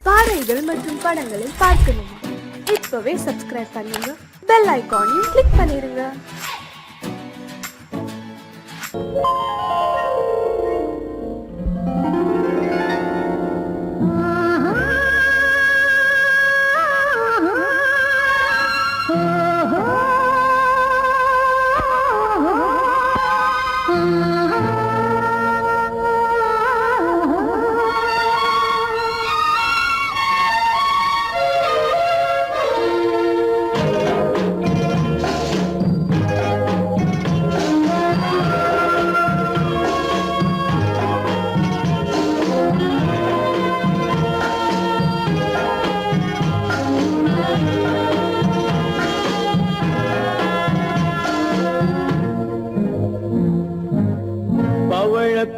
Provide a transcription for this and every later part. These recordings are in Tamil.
பாடல்கள் மற்றும் படங்களை பார்க்கணுமா? இப்பவே சப்ஸ்கிரைப் பண்ணுங்க, பெல் ஐகானையும் கிளிக் பண்ணிருங்க.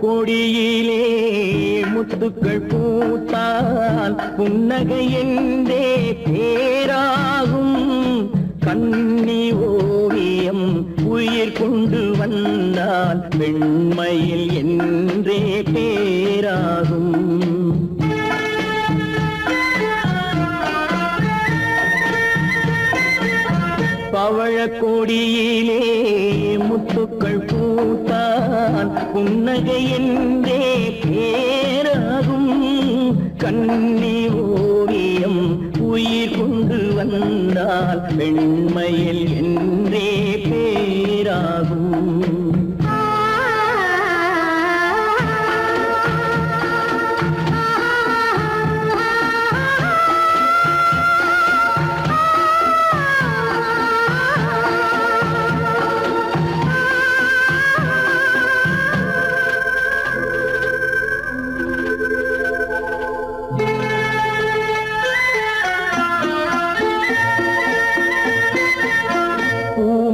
கொடியிலே முத்துக்கள் பூத்தால் புன்னகை என்றே பேராகும். கண்ணி ஓவியம் உயிர் கொண்டு வந்தால் பெண்மையில் என்றே பேராகும். பவழக்கொடியிலே முத்துக்கள் பூத்தான் புன்னகை என்றே பேராகும். கண்ணி ஓவியம் உயிர் கொண்டு வந்தால் பெண்மையில் என்றே பேராகும்.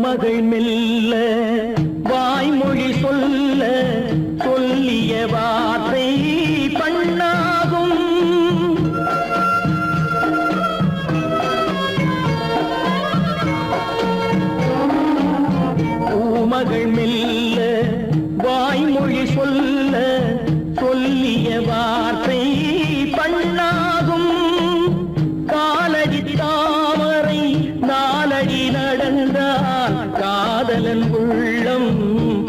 மகள் மெல்ல வாய்மொழி சொல்ல சொல்லிய வார்த்தை பண்ணாகும். பூமகள் மெல்ல வாய்மொழி சொல்ல சொல்லிய வார்த்தை பண்ணாகும். காலடி தாமரை நாலடி நடந்தால் காதலன் உள்ளம்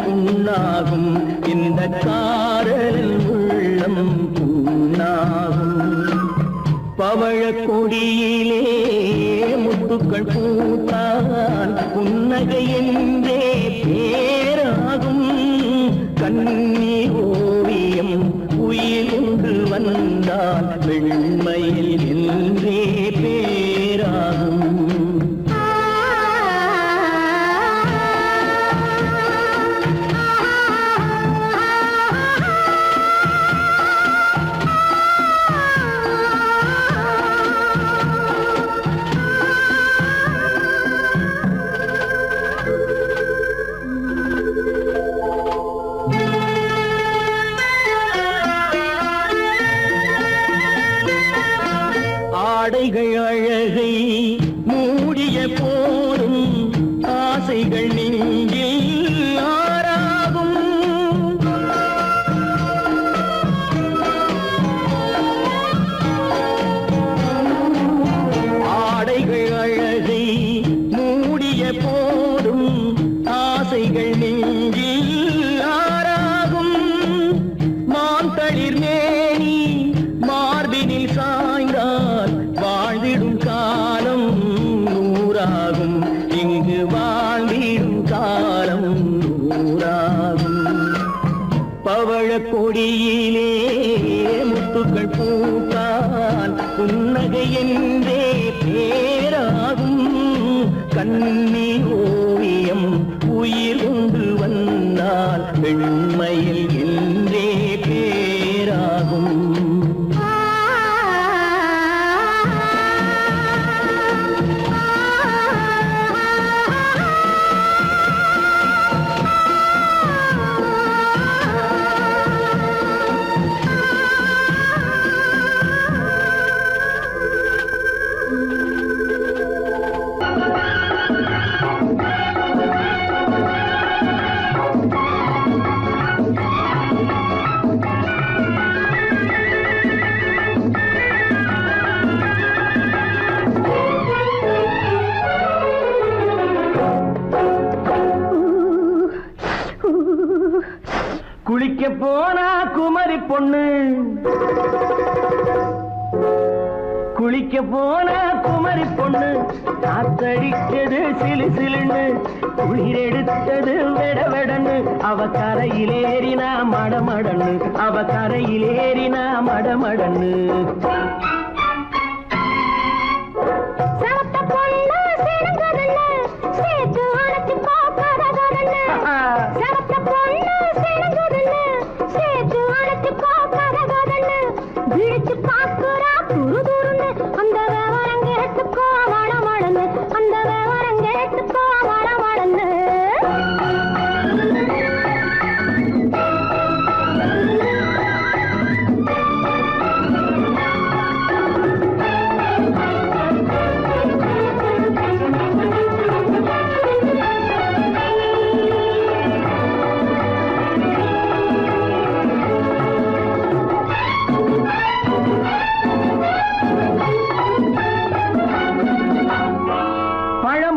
புண்ணாகும். இந்த காதலன் உள்ளம் புண்ணாகும். பவழக்கொடியிலே முத்துக்கள் பூத்தால் புன்னகை என்றே பேராகும். கண்ணி ஓவியம் உயிர் கொண்டு வந்தால் வெண்மையில் என்றே பேராகும். ஆடைகள் அழகை மூடிய போதும் ஆசைகள் நெஞ்சில் ஆறாகும். ஆடைகள் அழகை மூடிய போதும் ஆசைகள் நெஞ்சில் ஆறாகும். மாந்தளிர் மேனி மார்பினில் சாய்ந்தால் வாழ்ந்திடும் காலம் நூறாகும். இங்கு வாழ்ந்திடும் காலம் நூறாகும். பவழக்கொடியிலே முத்துக்கள் பூத்தால் புன்னகை என்றே பேராகும். கண்ணி ஓவியம் உயிர் கொண்டு வந்தால் பெண்மையில் என்றே பேராகும். போனா குமரி பொண்ணு, குளிக்க போன குமரி பொண்ணு, காத்தடிச்சது சிலு சிலுன்னு, குளிர் எடுத்தது வெட வெடன்னு, அவ கரையிலேறினா மடமடன்னு, அவ கரையிலேறினா மடமடன்னு.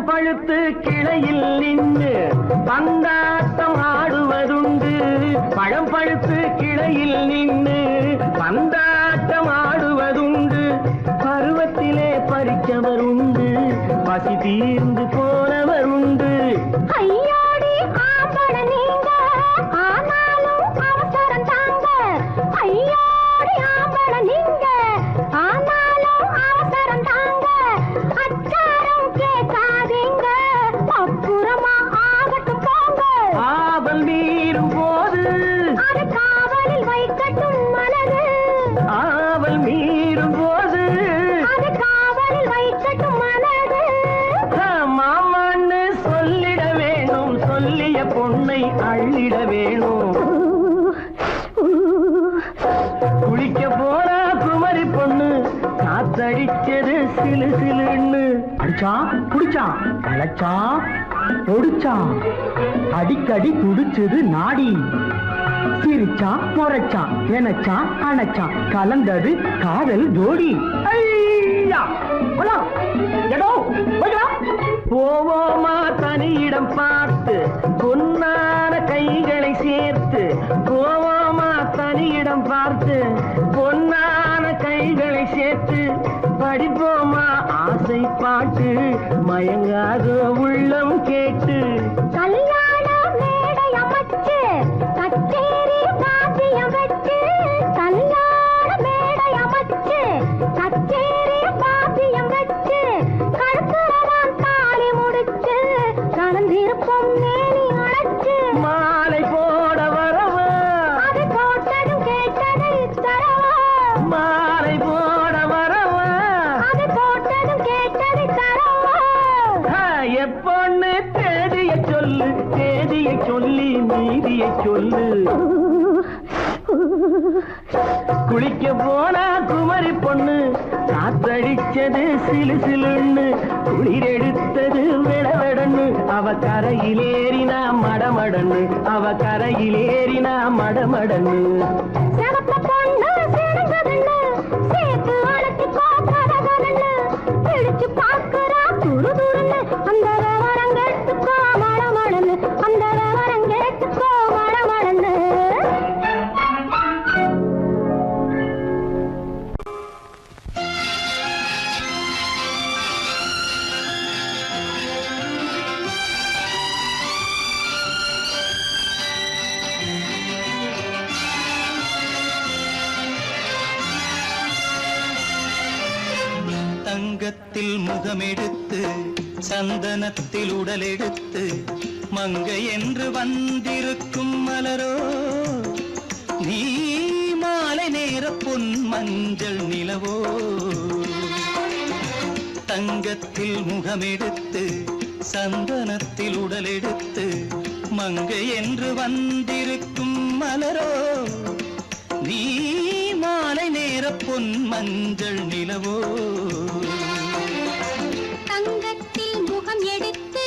பழுத்து கிளையில் நின்று பந்தாட்டம் ஆடுவதுண்டு, பழம் பழுத்து கிளையில் நின்று பந்தாட்டம் ஆடுவதுண்டு, பருவத்திலே பறிச்சவர் உண்டு, பசி தீர்ந்து போனவர் உண்டு. ஐயோடி ஆம்பட நீங்க ஆனாலும் அவசரம் தாங்க, ஐயோடி ஆம்பட நீங்க ஆனாலும் அவசரம் தாங்க, அச்சாரம் கேட்காதீங்க அப்புறமா ஆகட்டும் போங்க. ஆவல் மீறும் போது அது காவலில் வைக்கட்டும் மனது, ஆவல் மீறும் போது அது காவலில் வைக்கட்டும் மனது. மாமான்னு சொல்லிட வேணும், சொல்லிய பொண்ணை அள்ளிட வேணும். குளிக்க போனா குமரி பொண்ணு, காத்தடிச்சது சிலு சிலுன்னு, அடிச்சான் குடிச்சான் அழைச்சான் ஒடிச்சான், அடிக்கடி துடிச்சது நாடி, சிரிச்சான் முறைச்சான் எனச்சான் அணைச்சான், கலந்தது காதல் ஜோடி. போவோமா தனியிடம் பார்த்து பொன்னான கைகளை சேர்த்து, போவோமா தனியிடம் பார்த்து பொன்னான கைகளை சேர்த்து, படிப்போமா ஆசை பாட்டு மயங்காத உள்ளம் கேட்டு. கல்யாண மேடை அமைச்சு கச்சேரி வாத்தியம் வச்சு, கல்யாண மேடை அமைச்சு கச்சேரி வாத்தியம் வச்சு, கழுத்துறவான் தாலி முடிச்சு கலந்திருப்போம் மேனி அழைச்சு, மாலை போட வரவா அது போட்டதும் கேட்டதை தரவா, மாலை போட வரவா அது போட்டதும் கேட்டதை தரவா. எப்பொண்ணு தேதிய சொல்லு, தேதியை சொல்லி நீதியை சொல்லு. குளிக்க போனா குமரி பொண்ணு, காத்தடிச்சது சிலு சிலுன்னு, குளிர் எடுத்தது வெடவெடன்னு, அவ கரையிலேறினா மடமடன்னு, அவ கரையிலேறினா மடமடன்னு. சிவப்ப பொண்ணு சிறந்ததுன்னு சேர்த்து அழைச்சி பார்க்கறதுன்னு, பிடிச்சு பார்க்கறா துரு துருன்னு, அந்த விவரம் கேட்டுக்கோ மடமடன்னு, அந்த விவரம் கேட்டுக்கோ மடமடன்னு. தங்கத்தில் முகமெடுத்து சந்தனத்தில் உடலெடுத்து, மங்கை என்று வந்திருக்கும் மலரோ நீ, மாலை நேர பொன் மஞ்சள் நிலவோ. தங்கத்தில் முகமெடுத்து சந்தனத்தில் உடலெடுத்து, மங்கை என்று வந்திருக்கும் மலரோ நீ, மாலை நேர பொன் மஞ்சள் நிலவோ. தங்கத்தில் முகம் எடுத்து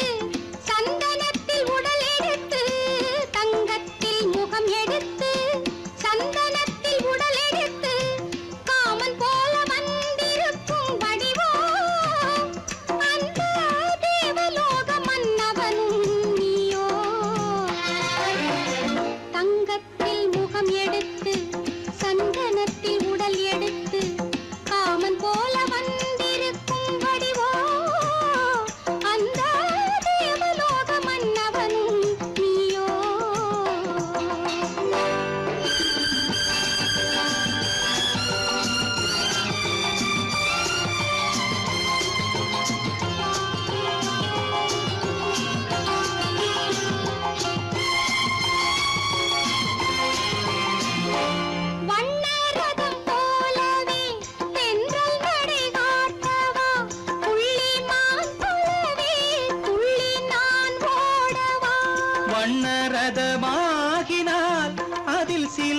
சந்தனத்தில் உடல் எடுத்து, தங்கத்தில் முகம் எடுத்து சந்தனத்தில் உடல் எடுத்து, காமன் போல வந்திருக்கும் வடிவோ, அந்த தேவலோக மன்னவனும் நீயோ. தங்கத்தில் முகம்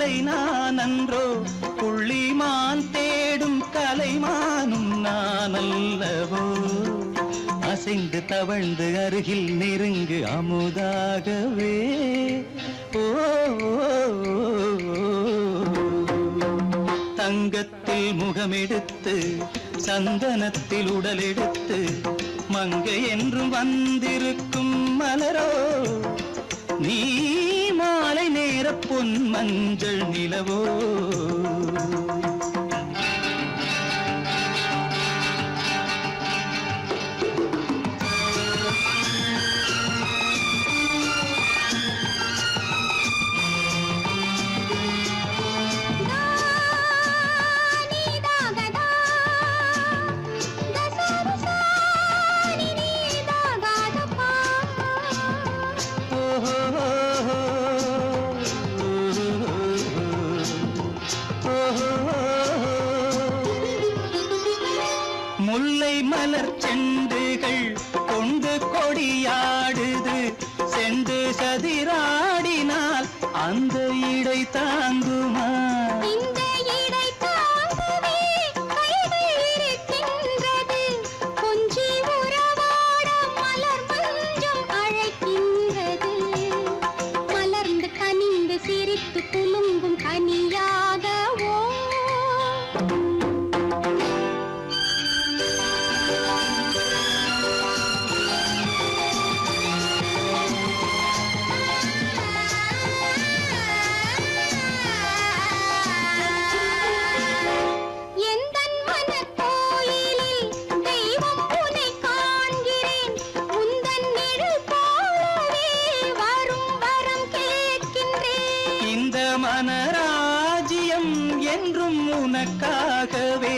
பிள்ளை நான் அன்றோ புள்ளிமான் தேடும் கலைமானும் நான் அல்லவோ அசைந்து தவழ்ந்து அருகில் நெருங்கு அமுதாகவே ஓ தங்கத்தில் முகமெடுத்து சந்தனத்தில் உடலெடுத்து மங்கை என்றும் வந்திருக்கும் மலரோ நீ மாலை நேர பொன் மஞ்சள் நிலவோ முல்லை மலர் செண்டுகள் கொண்டு கொடியாடுது செண்டு சதிராடினால் அந்த இடை தாங்குமா இந்த இடை தாங்குவே கைகள் இருக்கின்றது கொஞ்சி உறவாட மலர் மஞ்சம் அழைக்கின்றது மலர்ந்து கனிந்து சிரித்து குலுங்கும் கனியாகவோ மனராஜ்யம் என்றும் உனக்காகவே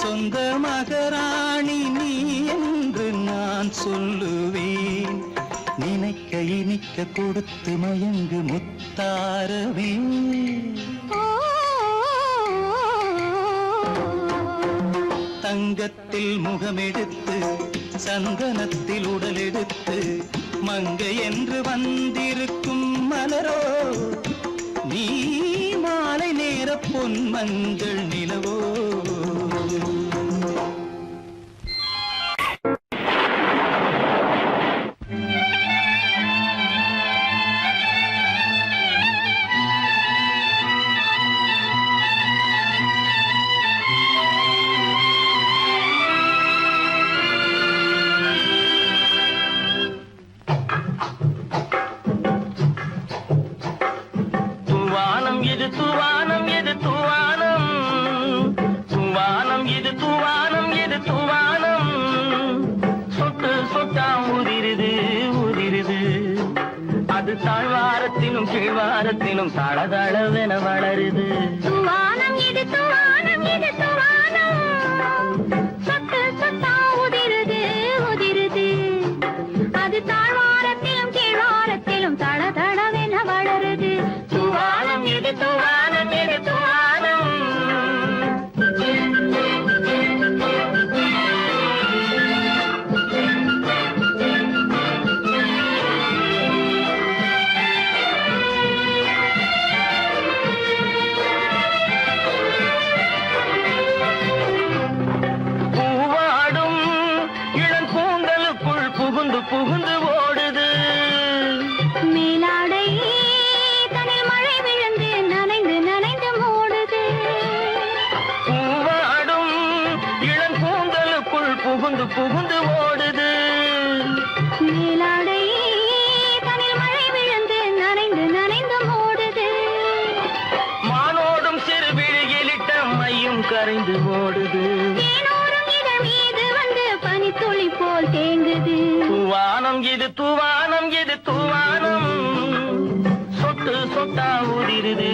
சொந்த மகராணி நீ என்று நான் சொல்லுவேன் நினைக்க இனிக்க கொடுத்து மயங்கு முத்தாரவே தங்கத்தில் முகமெடுத்து சந்தனத்தில் உடலெடுத்து மங்கை என்று வந்திருக்கும் மலரோ நீ மாலை நேர பொன் மஞ்சள் நிலவோ இது தூவானம் இது தூவானம் தூவானம் இது தூவானம் இது தூவானம் சொட்டு சொட்டா உதிருது உதிருது அது தாழ்வாரத்திலும் கீழ்வாரத்திலும் தளதளவென வளருது தூவானம் இது தூவானம் இது தூவானம் சொட்டு சொட்டா உதிருது உதிருது அது தாழ்வாரத்திலும் கீழ்வாரத்திலும் தளதளவென வளருது தூவானம் இது தூவானம் இது தூவானம் பூவாடும் இளம் கூந்தலுக்குள் புகுந்து புகுந்து ஓடுது மேலாடை தனில் மழை விழுந்து நனைந்து நனைந்து மூடுது பூவாடும் இளம் கூந்தலுக்குள் புகுந்து புகுந்து ஓடுது மேலாடை தனில் மழை விழுந்து நனைந்து நனைந்து மூடுது மானோடும் சிறு விழியிலிட்ட மையும் கரைந்து ஓடுது தேனோரும் இதழ் மீது வந்து பனித்துளி போல் தேங்குது தூவானம் இது தூவானம் இது தூவானம் சொட்டு சொட்டா உதிருது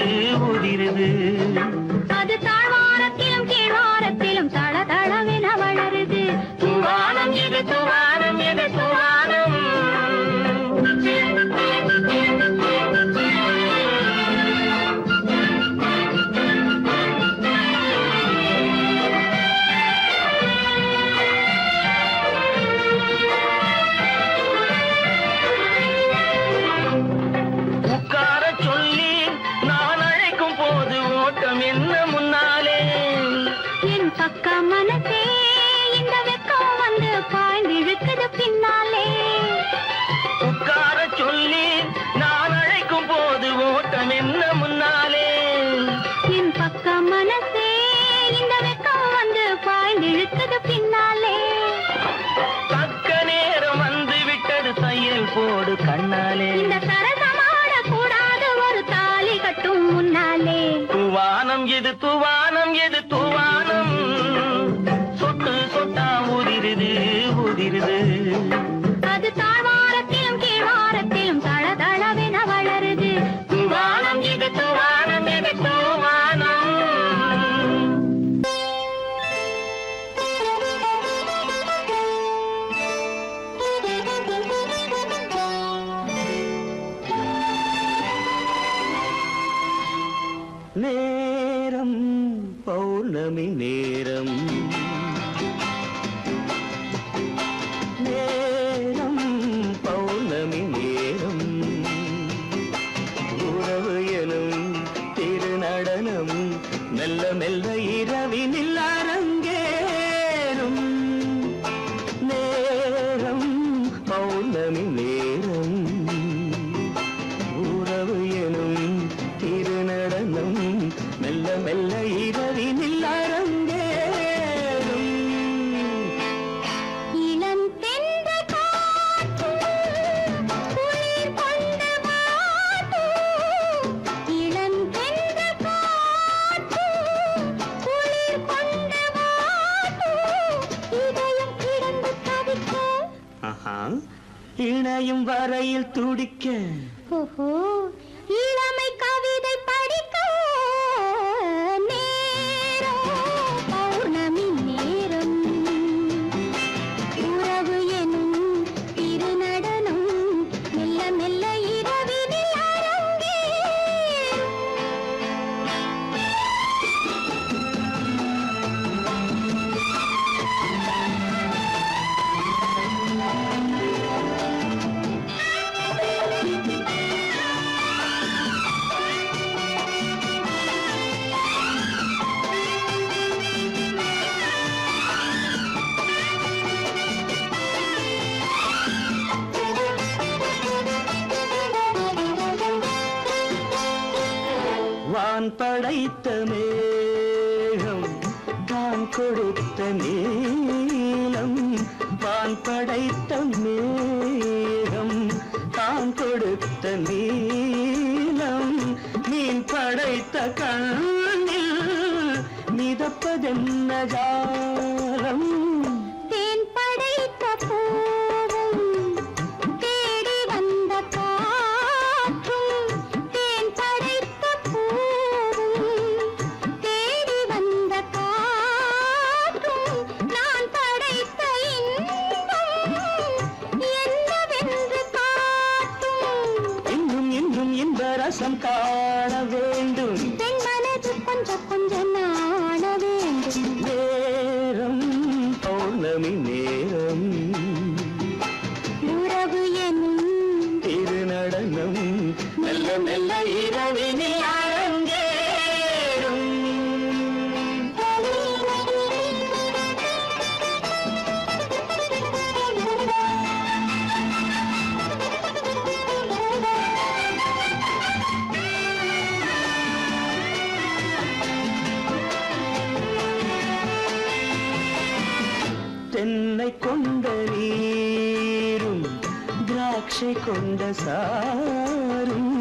உதிருது அது தாழ்வாரத்திலும் கீழ்வாரத்திலும் தளதளவென வளருது தூவானம் இது தூவானம் இது தூவானம் உட்கார சொல்லி நான் அழைக்கும் போது இழுக்குது பின்னாலே. தக்க நேரம் வந்து விட்டது தையல் போடு கண்ணாலே. இந்த சரசமாட கூடாது ஒரு தாலி கட்டும் முன்னாலே. தூவானம் எது தூவானம் எது தூவானம், சொட்டு சொட்டா உதிருது உதிருது. அது தாழ்வாரத்திலும் கீழ்வாரத்திலும் தளதளவென வளருது. தூவானம் எது தூவானம் எது தூவானம். நேரம் பௌர்ணமி நேரம், நேரம் பௌர்ணமி நேரம். உறவு எனும் திருநடனம் மெல்ல மெல்ல இரவினில் அரங்கேறும். நேரம் பௌர்ணமி நேரம், உறவு எனும் திருநடனம் மெல்ல மெல்ல இரவினில் அரங்கேறும். இளம் தென்றல் காற்றும் குளிர் கொண்டு வாட்டும். இளம் தென்றல் காற்றும் குளிர் கொண்டு வாட்டும். இதயம் கிடந்து தவிக்க. ஆஹா, இணையும் வரையில் துடிக்க. ஓஹோ, இளமை கவிதை படிக்க. நேரம் பௌர்ணமி நேரம், உறவு எனும் திருநடனம் மெல்ல மெல்ல இரவினில் அரங்கேறும். வான் படைத்த மேகம் தான் கொடுத்த நீலம். வான் படைத்த மேகம் தான் கொடுத்த நீலம். மீன் படைத்த கண்ணில் மிதப்பதென்ன ஜாலம். தேன் படைத்த பூவும் தேடி வந்த காற்றும். தேன் படைத்த பூவும் தேடி வந்த காற்றும். நான் படைத்த இன்பம் என்னவென்று காட்டும். இன்னும் இன்னும் இந்த ரசம் காண வேண்டும். பெண் மனது கொஞ்சம் கொஞ்சம் நாண வேண்டும். நேரம் பௌர்ணமி நேரம், உறவு எனும் திருநடனம் மெல்ல மெல்ல இரவினில் அரங்கேறும். தென்னை கொண்ட நீரும் திராட்சை கொண்ட சாரும்.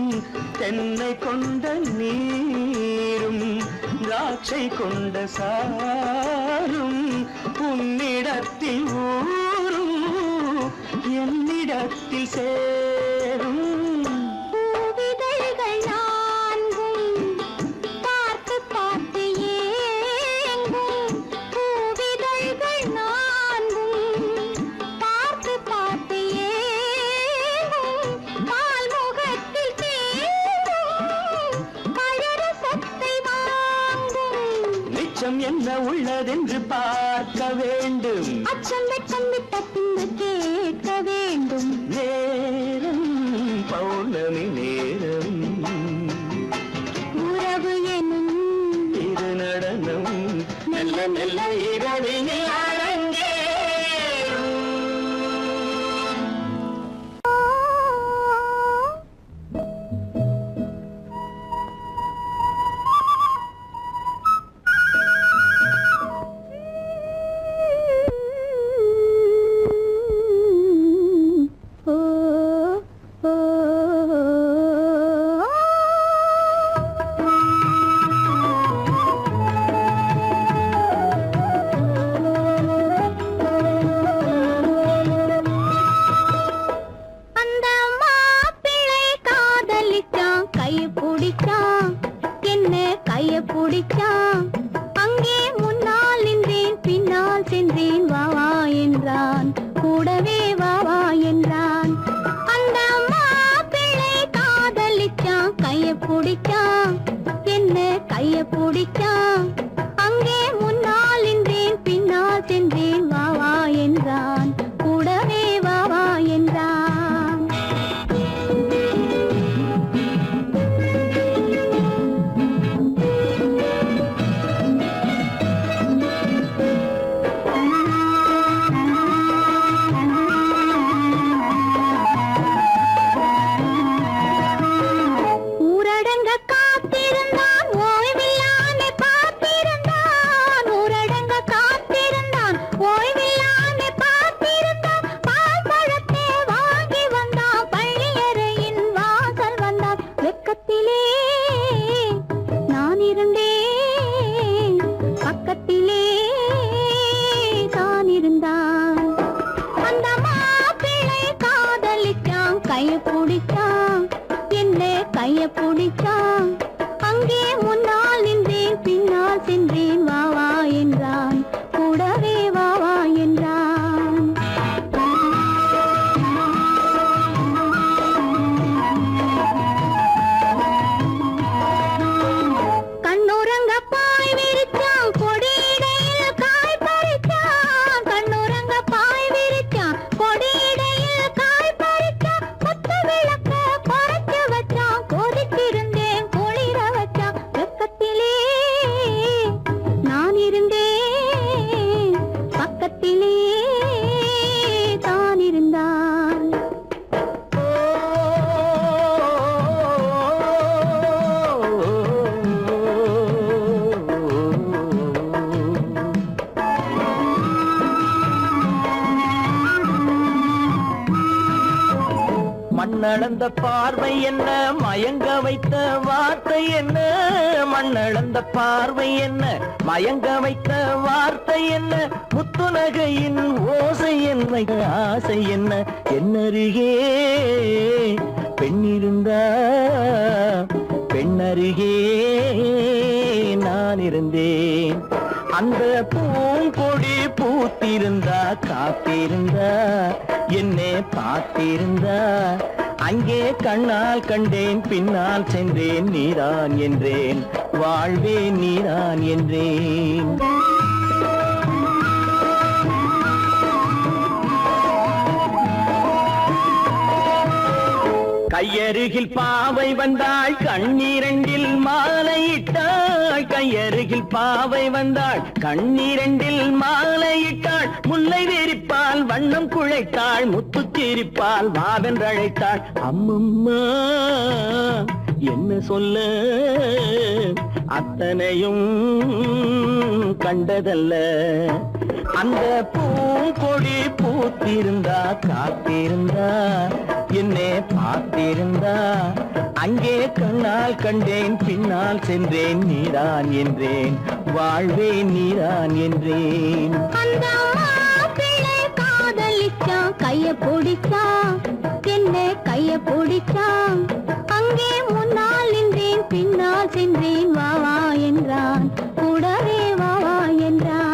தென்னை கொண்ட நீரும் திராட்சை கொண்ட சாரும். உன்னிடத்தில் ஊரும் என்னிடத்தில் சேரும். பூவிதழ்கள் நான்கும் பார்த்து பார்த்து ஏங்கும். பூவிதழ்கள் நான்கும் பார்த்து பார்த்து ஏங்கும். பால்முகத்தில் தேங்கும் பழரசத்தை வாங்கும். மிச்சம் என்ன உள்ளதென்று பார்க்க வேண்டும். அச்சம் வெட்கம் விட்ட பின்பு கேட்க வேண்டும். நேரம் பௌர்ணமி நேரம், உறவு எனும் திருநடனம் மெல்ல மெல்ல இரவினில் அரங்கேறும். மண்ணளந்த பார்வை என்ன மயங்க வைத்த வார்த்தை என்ன மண்ணளந்த பார்வை என்ன மயங்க வைத்த வார்த்தை என்ன முத்துநகையின் ஓசை என்ன ஆசை என்ன என்னருகே பெண்ணிருந்தா பெண்ணருகே நான் இருந்தேன் அந்த பூங்கொடி பூத்திருந்தா காத்திருந்தா என்னை பார்த்திருந்தா அங்கே கண்ணால் கண்டேன் பின்னால் சென்றேன் நீதான் என்றேன் வாழ்வே நீதான் என்றேன் கையருகில் பாவை வந்தாள் கண்ணீரண்டில் மாலையிட்டாள் கையருகில் பாவை வந்தாள் கண்ணீரண்டில் மாலையிட்டாள் முல்லை வெறிப்பால் வண்ணம் குழைத்தாள் முத்து சிரிப்பால் வாவென்றழைத்தாள் அம்மம்மா என்ன சொல்ல அத்தனையும் கண்டதல்ல அந்த பூங்கொடி பூத்திருந்தா காத்திருந்தா என்னை பார்த்திருந்தா அங்கே கண்ணால் கண்டேன் பின்னால் சென்றேன் நீதான் என்றேன் வாழ்வே நீதான் என்றேன் அந்த மாப்பிள்ளை காதலிச்சான் கைய பிடிச்சான் என்ன கைய பிடிச்சான் அங்கே முன்னால் நின்றேன் பின்னால் சென்றேன் வா வா என்றான் கூடவே வா வா என்றான்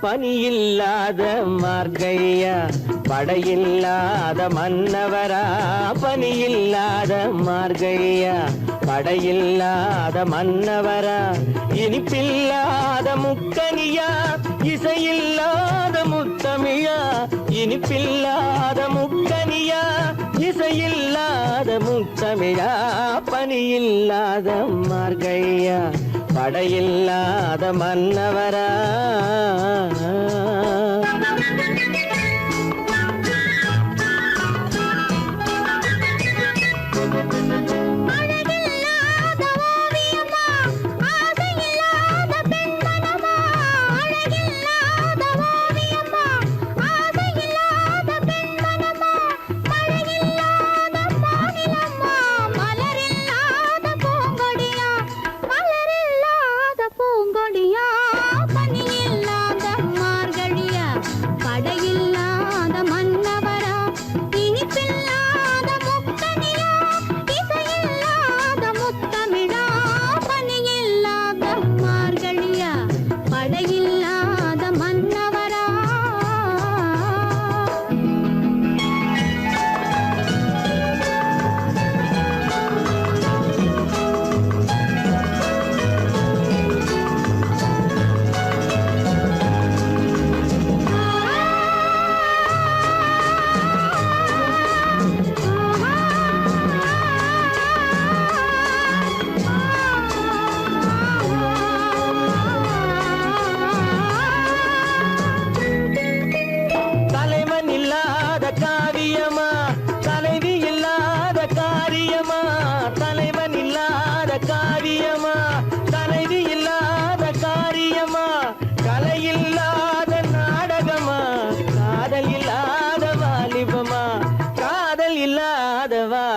பனியில்லாத மார்கையா படையில்லாத மன்னவரா பனியில்லாத மார்கையா படையில்லாத மன்னவரா இனிப்பில்லாத முக்கனியா இசையில்லாத முத்தமிழா இனிப்பில்லாத முக்கனியா இசையில்லாத முத்தமிழா பனியில்லாத மார்கையா படையில்லாத மன்னவரா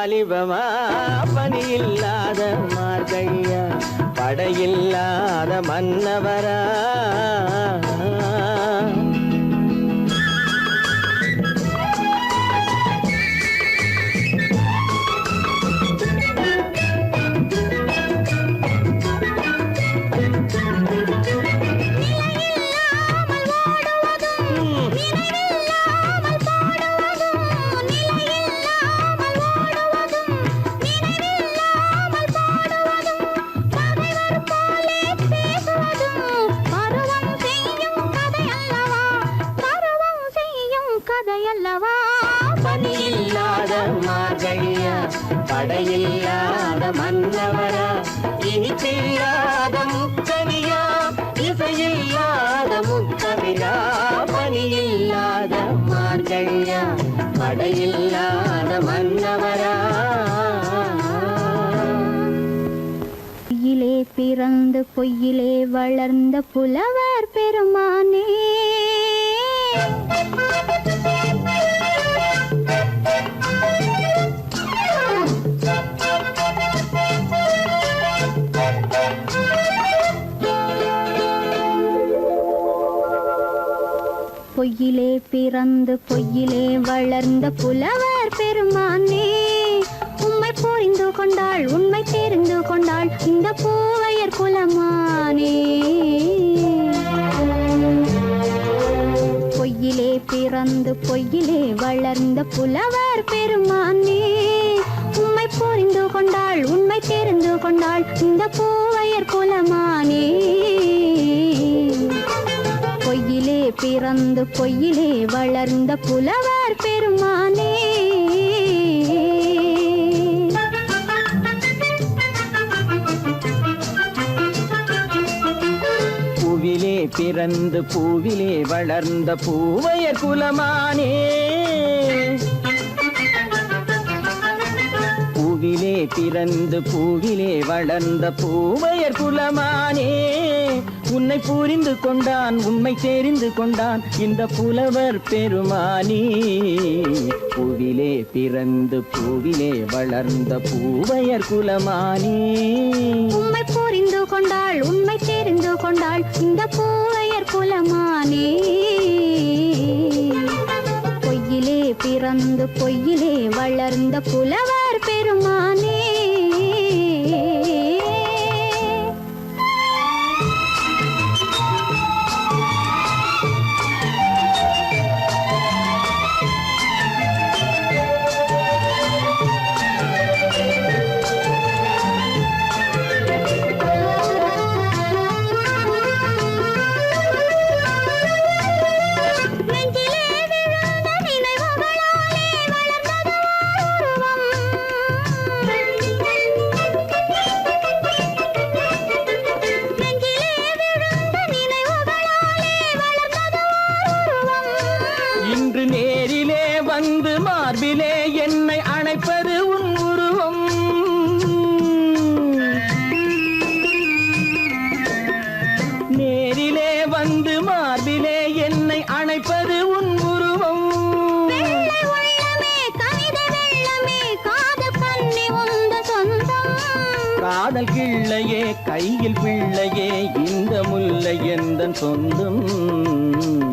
வாலிபமா பனியில்லாத மார்கையா படையில்லாத மன்னவரா கதையல்லவா பனியில்லாத மார்கழியா படையில்லாத மன்னவரா இனிப்பில்லாத முக்கனியா இசையில்லாத முக்கவிரா பனியில்லாத மார்கழியா படையில்லாத மன்னவரா பொய்யிலே பிறந்து பொய்யிலே வளர்ந்த புலவர் பெருமானே பொய்யிலே பிறந்து பொய்யிலே வளர்ந்த புலவர் பெருமானே உம்மை புரிந்து கொண்டாள் உண்மை தெரிந்து கொண்டாள் இந்த பூவையர் குலமானே பொய்யிலே பிறந்து பொய்யிலே வளர்ந்த புலவர் பெருமானே உம்மை புரிந்து கொண்டாள் உண்மை தெரிந்து கொண்டாள் இந்த பூவையர் குலமானே பொய்யிலே பிறந்து பொய்யிலே வளர்ந்த புலவர் பெருமானே பூவிலே பிறந்து பூவிலே வளர்ந்த பூவையர் குலமானே பூவிலே பிறந்து பூவிலே வளர்ந்த பூவையர் குலமானே உன்னை புரிந்து கொண்டான் உண்மை தெரிந்து கொண்டான் இந்த புலவர் பெருமானே பூவிலே பிறந்து பூவிலே வளர்ந்த பூவையர் குலமானே உம்மை புரிந்து கொண்டாள் உண்மை தெரிந்து கொண்டாள் இந்த பூவையர் குலமானே பொய்யிலே பிறந்து பொய்யிலே வளர்ந்த புலவர் பெருமானே இன்று நேரிலே வந்து மார்பிலே என்னை அணைப்பது உன் உருவம் நேரிலே வந்து மார்பிலே என்னை அணைப்பது உன் உருவம் காதல் கிள்ளையே கையில் பிள்ளையே இந்த முல்லை எந்தன் சொந்தம்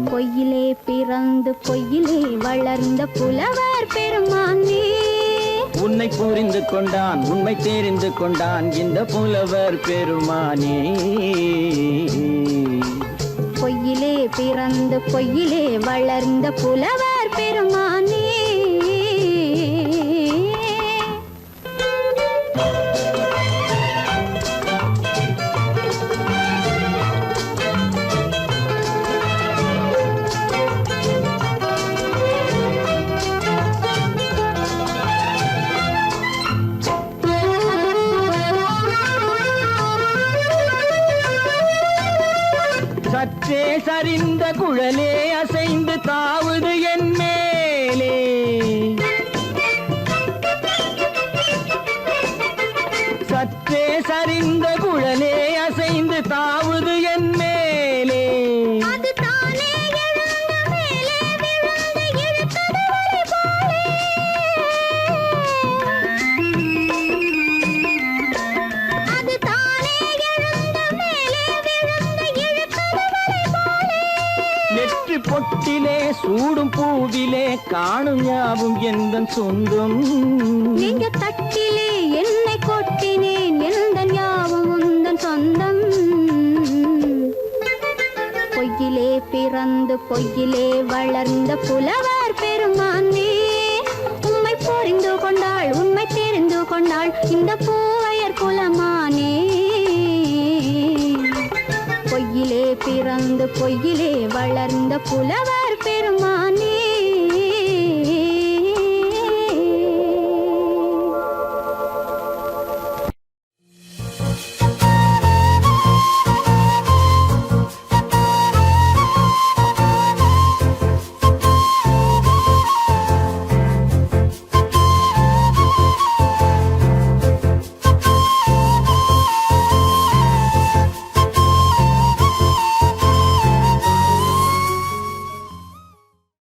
பொய்யிலே பிறந்து பொய்யிலே வளர்ந்த புலவர் பெருமானே உன்னை புரிந்து கொண்டான் உண்மை தெரிந்து கொண்டான் இந்த புலவர் பெருமானே பொய்யிலே பிறந்து பொய்யிலே வளர்ந்த புலவர் பெருமானே சற்றே சரிந்த குழலே அசைந்து தாவுது என் மேலே சற்றே சரிந்த குழலே அசைந்து தாவுது என் மேலே நெற்றி பொட்டிலே சூடும் பூவிலே காணும் யாவும் எந்தன் சொந்தம் நெஞ்ச தட்டிலே என்னை கொட்டினேன் எந்தன் யாவும் உந்தன் சொந்தம் பொய்யிலே பிறந்து பொய்யிலே வளர்ந்த புலவர் பெருமானே உம்மை புரிந்து கொண்டாள் உண்மை தெரிந்து கொண்டாள் இந்த பூவையர் குலமானே பொய்யிலே பிறந்து பொய்யிலே வளர்ந்த புலவர் பெருமானே